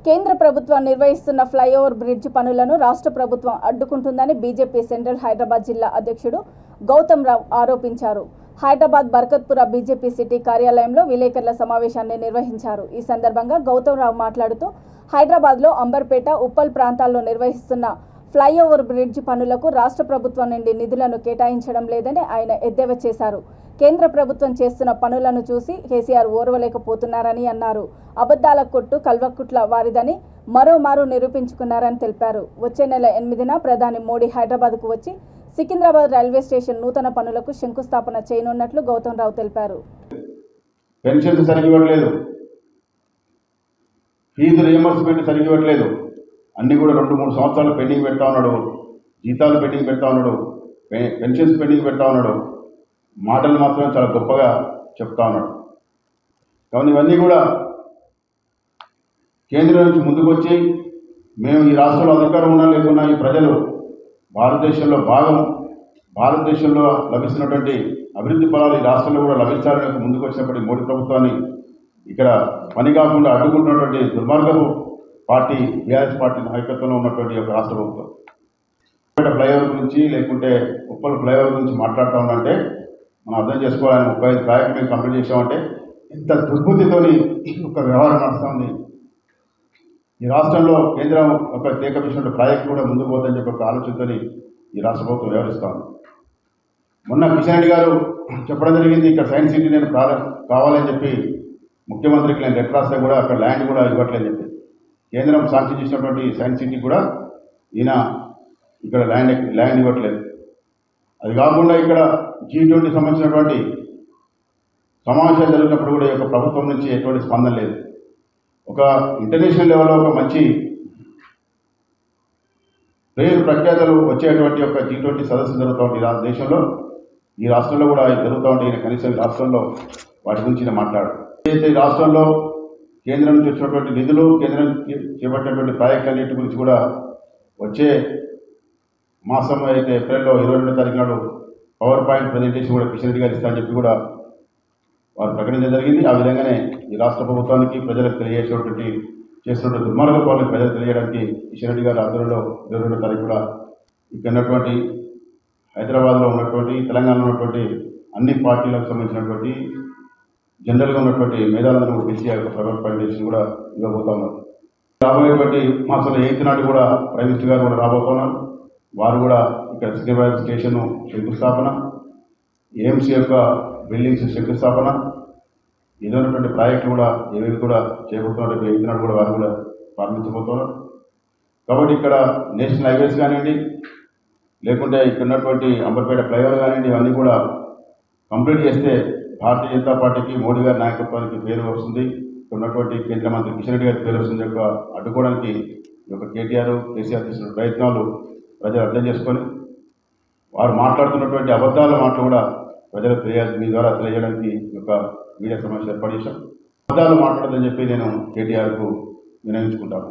కేంద్ర ప్రభుత్వం నిర్వహిస్తున్న ఫ్లైఓవర్ బ్రిడ్జ్ పనులను రాష్ట్ర ప్రభుత్వం అడ్డుకుంటుందని బీజేపీ సెంట్రల్ హైదరాబాద్ జిల్లా అధ్యక్షుడు గౌతమ్ రావు ఆరోపించారు. హైదరాబాద్ బర్కత్పుర బీజేపీ సిటీ కార్యాలయంలో విలేకరుల సమావేశాన్ని నిర్వహించారు. ఈ సందర్భంగా గౌతమ్ రావు మాట్లాడుతూ హైదరాబాద్లో అంబర్పేట, ఉప్పల్ ప్రాంతాల్లో నిర్వహిస్తున్న ఫ్లైఓవర్ బ్రిడ్జ్ పనులకు రాష్ట్ర ప్రభుత్వం నుండి నిధులను కేటాయించడం లేదని ఆయన ఎద్దేవా చేశారు. కేంద్ర ప్రభుత్వం చేస్తున్న పనులను చూసి కేసీఆర్ ఓర్వలేకపోతున్నారని అన్నారు. అబద్దాల కొట్టు కల్వకుట్ల వారిదని మరోమారు నిరూపించుకున్నారని తెలిపారు. వచ్చే నెల 8న ప్రధాని మోడీ హైదరాబాద్కు వచ్చి సికింద్రాబాద్ రైల్వే స్టేషన్ నూతన పనులకు శంకుస్థాపన చేయనున్నట్లు గౌతమ్ రావు తెలిపారు. పెన్షన్ సరిగివ్వట్లేదు, ఫీజు రియంబర్స్మెంట్ సరిగివ్వట్లేదు, అన్నీ కూడా 2-3 సంవత్సరాలు పెండింగ్ పెడతా ఉన్నాడు. జీతాలు పెండింగ్ పెడతా ఉన్నాడు, పెన్షన్స్ పెండింగ్ పెడతా ఉన్నాడు. మాటలు మాత్రం చాలా గొప్పగా చెప్తా ఉన్నాడు. కానీ ఇవన్నీ కూడా కేంద్రం నుంచి ముందుకు వచ్చి మేము ఈ రాష్ట్రంలో అధికారం ఉన్నా లేకున్నా ఈ ప్రజలు భారతదేశంలో భాగం, భారతదేశంలో లభిస్తున్నటువంటి అభివృద్ధి ఫలాలు ఈ రాష్ట్రంలో కూడా లభించాలని ముందుకు వచ్చినప్పటి మోడీ ప్రభుత్వాన్ని ఇక్కడ పని కాకుండా అడ్డుకుంటున్నటువంటి దుర్మార్గపు పార్టీ బీఆర్ఎస్ పార్టీ నాయకత్వంలో ఉన్నటువంటి ఒక రాష్ట్ర ప్రభుత్వం ఫ్లైఓవర్ గురించి లేకుంటే ఉప్పల్ ఫ్లైఓవర్ గురించి మాట్లాడుతూ ఉందంటే మనం అర్థం చేసుకోవాలని 35 ప్రాజెక్టులు మేము కంప్లీట్ చేసామంటే ఇంత దుర్బుద్ధితోని ఒక వ్యవహారం నడుస్తుంది. ఈ రాష్ట్రంలో కేంద్రం ఒక టేకమిషన్ ప్రాజెక్టు కూడా ముందుకు పోతుందని చెప్పి ఒక ఆలోచనతో ఈ రాష్ట్ర ప్రభుత్వం వ్యవహరిస్తాను. మొన్న కిషన్ రెడ్డి గారు చెప్పడం జరిగింది, ఇక్కడ సైన్స్ సిటీ నేను కావాలని చెప్పి ముఖ్యమంత్రికి నేను లెటర్ రాస్తే కూడా అక్కడ ల్యాండ్ కూడా ఇవ్వట్లేదని చెప్పి కేంద్రం సాంక్షన్ చేసినటువంటి సైన్స్ సిటీ కూడా ఈయన ఇక్కడ ల్యాండ్ ఇవ్వట్లేదు. అది కాకుండా ఇక్కడ G20 సంబంధించినటువంటి సమావేశాలు జరిగినప్పుడు కూడా ఈ యొక్క ప్రభుత్వం నుంచి ఎటువంటి స్పందన లేదు. ఒక ఇంటర్నేషనల్ లెవెల్లో ఒక మంచి పేరు ప్రఖ్యాతలు వచ్చేటువంటి ఒక G20 సదస్సు జరుగుతూ ఉంటుంది దేశంలో, ఈ రాష్ట్రంలో కూడా జరుగుతూ ఉంటాయి. కనీసం ఈ రాష్ట్రంలో వాటి గురించి మాట్లాడారు. ఏదైతే ఈ రాష్ట్రంలో కేంద్రం నుంచి వచ్చినటువంటి నిధులు, కేంద్రం చేపట్టినటువంటి ప్రాజెక్టులన్నింటి గురించి కూడా వచ్చే మాసం అయితే ఏప్రిల్లో 22వ తారీఖు నాడు పవర్ పాయింట్ ప్రజెంటేషన్ కూడా కిషన్ రెడ్డి గారు ఇస్తారని చెప్పి కూడా వారు ప్రకటించడం జరిగింది. ఆ విధంగానే ఈ రాష్ట్ర ప్రభుత్వానికి ప్రజలకు తెలియజేసేటువంటి చేస్తున్నటువంటి దుర్మార్గ పాలనకు ప్రజలకు తెలియడానికి కిషన్ రెడ్డి గారు ఆధ్వర్యంలో 22వ తారీఖు కూడా ఇక్కడ ఉన్నటువంటి హైదరాబాద్లో ఉన్నటువంటి తెలంగాణలో ఉన్నటువంటి అన్ని పార్టీలకు సంబంధించినటువంటి జనరల్గా ఉన్నటువంటి మేధావులను కూడా పిలిచి యొక్క పవర్ ప్రజెంటేషన్ కూడా ఇవ్వబోతా ఉన్నారు. రాబోయేటువంటి మాసంలో 8వ నాడు కూడా ప్రైమ్ మినిస్టర్ గారు కూడా రాబోతున్నారు. వారు కూడా ఇక్కడ సికింద్రాబాద్ స్టేషన్ శంకుస్థాపన, ఎయిమ్స్ యొక్క బిల్డింగ్స్ శంకుస్థాపన, ఏదైనటువంటి ప్రాజెక్టులు కూడా ఏవేవి కూడా చేపడుతున్నారు. 8వ నాడు కూడా వారు కూడా ప్రారంభించబోతున్నారు. కాబట్టి ఇక్కడ నేషనల్ హైవేస్ కానివ్వండి, లేకుంటే ఇక్కడ ఉన్నటువంటి అంబర్పేట ఫ్లైఓవర్ కానివ్వండి, ఇవన్నీ కూడా కంప్లీట్ చేస్తే భారతీయ జనతా పార్టీకి, మోడీ గారి నాయకత్వానికి పేరు వస్తుంది. ఇక్కడ ఉన్నటువంటి కేంద్ర మంత్రి కిషన్ రెడ్డి గారికి పేరు వస్తుంది. యొక్క అడ్డుకోవడానికి ఈ యొక్క కేసీఆర్ చేసిన ప్రయత్నాలు ప్రజలు అర్థం చేసుకొని వారు మాట్లాడుతున్నటువంటి అబద్ధాల మాటలు కూడా ప్రజలకు మీ ద్వారా తెలియజేయడానికి ఒక మీడియా సమావేశం ఏర్పాటు చేశాం. అబద్ధాలు మాట్లాడదని చెప్పి నేను కేటీఆర్కు వినయించుకుంటాను.